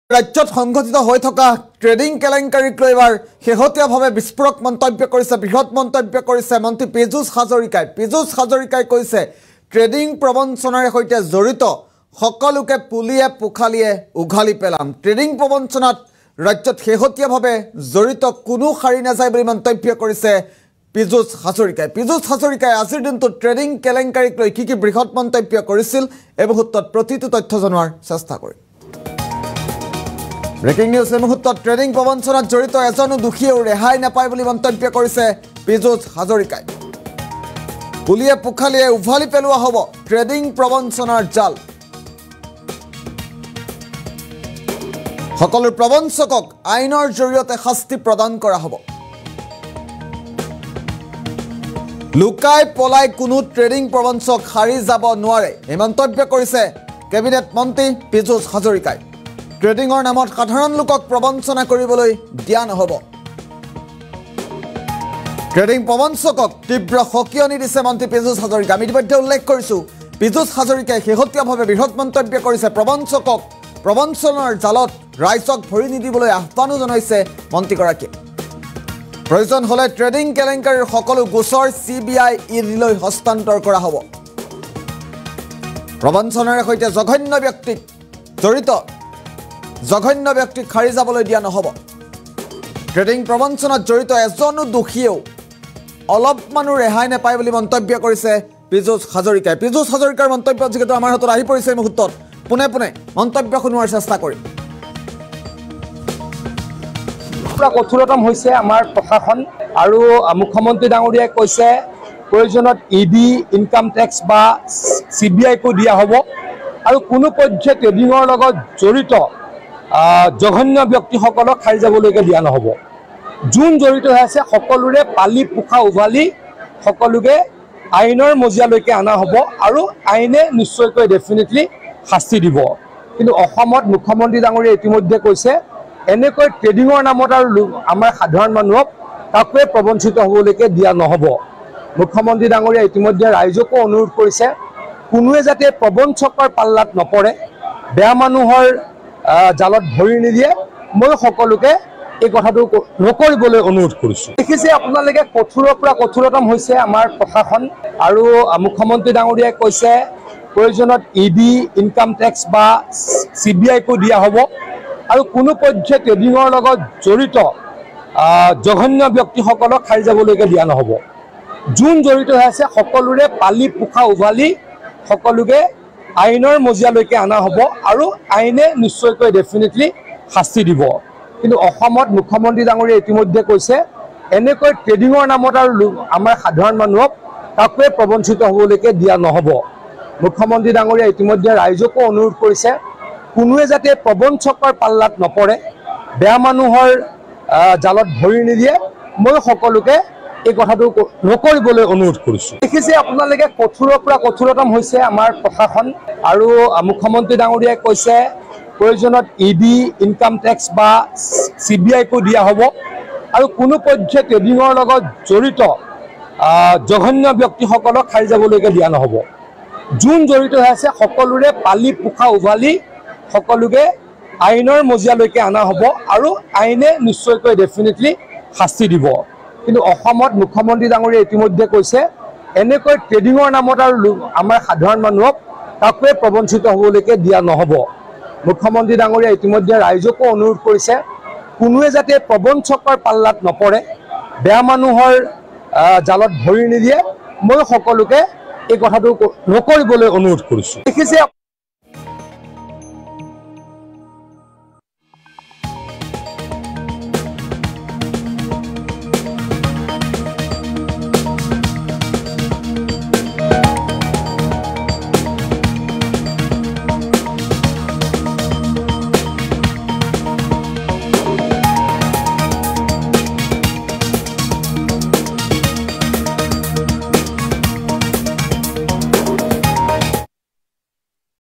ৰাজ্যত সংঘটিত হৈ থকা ট্ৰেডিং কেলেংকাৰীক লৈ এবাৰ শেহতীয়াভাৱে বিস্ফোৰক মন্তব্য কৰিছে বৃহৎ মন্তব্য কৰিছে মন্ত্ৰী পীযুষ হাজৰিকাই কৈছে ট্ৰেডিং প্ৰবঞ্চনাৰে সৈতে জড়িত সকলোকে পুলিয়ে পোখালিয়ে উঘালি পেলাম ট্ৰেডিং প্ৰবঞ্চনাত ৰাজ্যত শেহতীয়াভাৱে জড়িত কোনো খাৰি নাযায় বুলি মন্তব্য কৰিছে পীযুষ হাজৰিকাই আজিৰ দিনটোত ট্ৰেডিং কেলেংকাৰীক লৈ কি বৃহৎ মন্তব্য কৰিছিল এই মুহূৰ্তত প্ৰতিটো তথ্য জনোৱাৰ চেষ্টা কৰিম ব্ৰেকিং নিউজ এই মুহূৰ্তত ট্ৰেডিং প্ৰবঞ্চনাত জড়িত এজনো দোষীয়েও ৰেহাই নাপায় বুলি মন্তব্য কৰিছে পীযুষ হাজৰিকাই পুলিয়ে পোখালিয়ে উভালি পেলোৱা হ'ব ট্ৰেডিং প্ৰবঞ্চনাৰ জাল সকলো প্ৰবঞ্চকক আইনৰ জৰিয়তে শাস্তি প্ৰদান কৰা হ'ব লুকাই পলাই কোনো ট্ৰেডিং প্ৰবঞ্চক হাৰি যাব নোৱাৰে এই মন্তব্য কৰিছে কেবিনেট মন্ত্ৰী পীযুষ হাজৰিকাই ট্ৰেডিংৰ নামত সাধাৰণ লোকক প্ৰবঞ্চনা কৰিবলৈ দিয়া নহ'ব ট্ৰেডিং প্ৰবঞ্চকক তীব্ৰ সকিয়নি দিছে মন্ত্ৰী পীযুষ হাজৰিকা আমি ইতিমধ্যে উল্লেখ কৰিছোঁ পীযুষ হাজৰিকাই শেহতীয়াভাৱে বৃহৎ মন্তব্য কৰিছে প্ৰবঞ্চকক প্ৰবঞ্চনাৰ জালত ৰাইজক ভৰি নিদিবলৈ আহ্বানো জনাইছে মন্ত্ৰীগৰাকীয়ে প্ৰয়োজন হ'লে ট্ৰেডিং কেলেংকাৰীৰ সকলো গোচৰ CBI ইডিলৈ হস্তান্তৰ কৰা হ'ব প্ৰবঞ্চনাৰে সৈতে জঘন্য ব্যক্তিক খাৰি যাবলৈ দিয়া নহ'ব ট্ৰেডিং প্ৰবঞ্চনাত জড়িত এজনো দোষীয়েও অলপমানো ৰেহাই নাপায় বুলি মন্তব্য কৰিছে পীযুষ হাজৰিকাৰ মন্তব্য যিহেতু আমাৰ হাতত আহি পৰিছে এই মুহূৰ্তত পোনে মন্তব্য শুনোৱাৰ চেষ্টা কৰিম কঠোৰতম হৈছে আমাৰ প্ৰশাসন আৰু মুখ্যমন্ত্ৰী ডাঙৰীয়াই কৈছে প্ৰয়োজনত ইডি ইনকাম টেক্স বা CBI-কো দিয়া হ'ব আৰু কোনো পৰ্যায়ত ট্ৰেডিঙৰ লগত জড়িত জঘন্য ব্যক্তিসকলক খাৰি যাবলৈকে দিয়া নহ'ব যোন জড়িত হৈ আছে সকলোৰে পালি পোখা উভালি সকলোকে আইনৰ মজিয়ালৈকে অনা হ'ব আৰু আইনে নিশ্চয়কৈ ডেফিনেটলি শাস্তি দিব কিন্তু অসমত মুখ্যমন্ত্ৰী ডাঙৰীয়াই ইতিমধ্যে কৈছে এনেকৈ ট্ৰেডিঙৰ নামত আৰু আমাৰ সাধাৰণ মানুহক কাকোৱে প্ৰবঞ্চিত হ'বলৈকে দিয়া নহ'ব মুখ্যমন্ত্ৰী ডাঙৰীয়াই ইতিমধ্যে ৰাইজকো অনুৰোধ কৰিছে কোনোৱে যাতে প্ৰবঞ্চকৰ পাল্লাত নপৰে বেয়া মানুহৰ জালত ভৰি নিদিয়ে মই সকলোকে এই কথাটো নকৰিবলৈ অনুৰোধ কৰিছোঁ দেখিছে আপোনালোকে কঠোৰৰ পৰা কঠোৰতম হৈছে আমাৰ প্ৰশাসন আৰু মুখ্যমন্ত্ৰী ডাঙৰীয়াই কৈছে প্ৰয়োজনত ইডি ইনকাম টেক্স বা CBI-কো দিয়া হ'ব আৰু কোনো পৰ্যায়ত ট্ৰেডিঙৰ লগত জড়িত জঘন্য ব্যক্তিসকলক খাৰি যাবলৈকে দিয়া নহ'ব যোন জড়িত হৈ আছে সকলোৰে পালি পোখা উভালি সকলোকে আইনৰ মজিয়ালৈকে অনা হ'ব আৰু আইনে নিশ্চয়কৈ ডেফিনেটলি শাস্তি দিব কিন্তু অসমত মুখ্যমন্ত্ৰী ডাঙৰীয়াই ইতিমধ্যে কৈছে এনেকৈ ট্ৰেডিঙৰ নামত আৰু আমাৰ সাধাৰণ মানুহক কাকোৱে প্ৰবঞ্চিত হ'বলৈকে দিয়া নহ'ব মুখ্যমন্ত্ৰী ডাঙৰীয়াই ইতিমধ্যে ৰাইজকো অনুৰোধ কৰিছে কোনোৱে যাতে প্ৰবঞ্চকৰ পাল্লাত নপৰে বেয়া মানুহৰ জালত ভৰি নিদিয়ে মই সকলোকে এই কথাটো নকৰিবলৈ অনুৰোধ কৰিছোঁ দেখিছে আপোনালোকে কঠোৰৰ পৰা কঠোৰতম হৈছে আমাৰ প্ৰশাসন আৰু মুখ্যমন্ত্ৰী ডাঙৰীয়াই কৈছে প্ৰয়োজনত ইডি ইনকাম টেক্স বা CBI-কো দিয়া হ'ব আৰু কোনো পৰ্যায়ত ট্ৰেডিঙৰ লগত জড়িত জঘন্য ব্যক্তিসকলক খাৰি যাবলৈকে দিয়া নহ'ব যোন জড়িত হৈ আছে সকলোৰে পালি পোখা উভালি সকলোকে আইনৰ মজিয়ালৈকে অনা হ'ব আৰু আইনে নিশ্চয়কৈ ডেফিনেটলি শাস্তি দিব কিন্তু অসমত মুখ্যমন্ত্ৰী ডাঙৰীয়াই ইতিমধ্যে কৈছে এনেকৈ ট্ৰেডিঙৰ নামত আৰু আমাৰ সাধাৰণ মানুহক কাকোৱে প্ৰবঞ্চিত হ'বলৈকে দিয়া নহ'ব মুখ্যমন্ত্ৰী ডাঙৰীয়াই ইতিমধ্যে ৰাইজকো অনুৰোধ কৰিছে কোনোৱে যাতে প্ৰবঞ্চকৰ পাল্লাত নপৰে বেয়া মানুহৰ জালত ভৰি নিদিয়ে মই সকলোকে এই কথাটো নকৰিবলৈ অনুৰোধ কৰিছোঁ দেখিছে